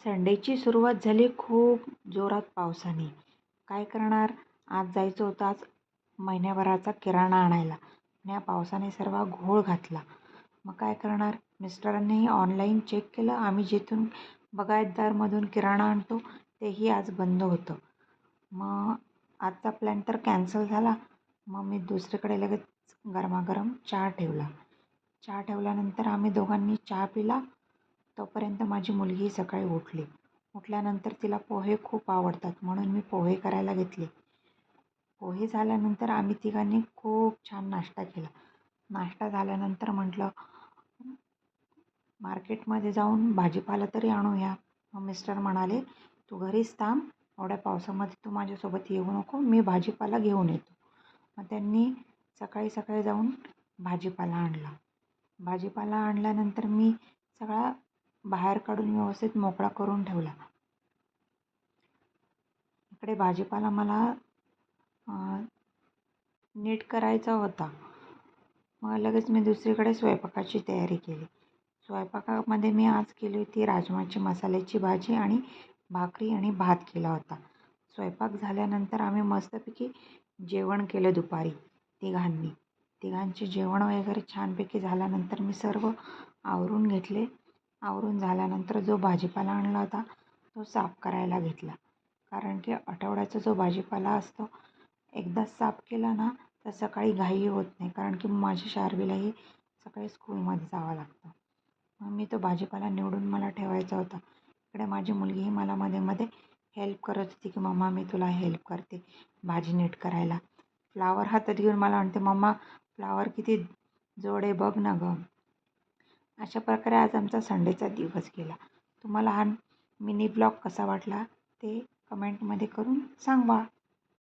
संडेची सुरुवात झाली खूप जोरात पावसाने. काय करणार? आज जायचं होतं आज महिन्याभराचा किराणा आणायला. आणि या पावसाने सर्व घोळ घातला. मग काय करणार? मिस्टरांनीही ऑनलाईन चेक केलं. आम्ही जिथून बागायतदारमधून किराणा आणतो तेही आज बंद होतं. मग आजचा प्लॅन तर कॅन्सल झाला. मग मी दुसरीकडे लगेच गरमागरम चहा ठेवला. चहा ठेवल्यानंतर आम्ही दोघांनी चहा पिला. तोपर्यंत माझी मुलगी सकाळी उठली. उठल्यानंतर तिला पोहे खूप आवडतात म्हणून मी पोहे करायला घेतले. पोहे झाल्यानंतर आम्ही तिघांनी खूप छान नाश्ता केला. नाश्ता झाल्यानंतर म्हटलं मार्केटमध्ये जाऊन भाजीपाला तरी आणूया. मग मिस्टर म्हणाले, तू घरीच थांब, एवढ्या पावसामध्ये तू माझ्यासोबत येऊ नको, मी भाजीपाला घेऊन येतो. मग त्यांनी सकाळी सकाळी जाऊन भाजीपाला आणला. भाजीपाला आणल्यानंतर मी सगळा बाहेर काढून व्यवस्थित मोकळा करून ठेवला. इकडे भाजीपाला मला नीट करायचा होता. मग लगेच मी दुसरीकडे स्वयंपाकाची तयारी केली. स्वयंपाकामध्ये मी आज केली होती राजमाची मसाल्याची भाजी आणि भाकरी आणि भात केला होता. स्वयंपाक झाल्यानंतर आम्ही मस्तपैकी जेवण केलं दुपारी तिघांनी. तिघांचे जेवण वगैरे छानपैकी झाल्यानंतर मी सर्व आवरून घेतले. आवरून झाल्यानंतर जो भाजीपाला आणला होता तो साफ करायला घेतला. कारण की आठवड्याचा जो भाजीपाला असतो एकदाच साफ केला ना तर सकाळी घाई होत नाही. कारण की माझ्या शार्वीलाही सकाळी स्कूलमध्ये जावं लागतं. मग मी तो भाजीपाला निवडून मला ठेवायचा होता. इकडे माझी मुलगीही मला मध्ये मध्ये हेल्प करत होती की मम्मा मी तुला हेल्प करते भाजी नीट करायला. फ्लावर हातात घेऊन मला म्हणते, मम्मा फ्लावर किती जोड आहे बघ ना गं. अशा प्रकारे आज आमचा संडेचा दिवस गेला. तुम्हाला हा मिनी ब्लॉग कसा वाटला ते कमेंटमध्ये करून सांगा.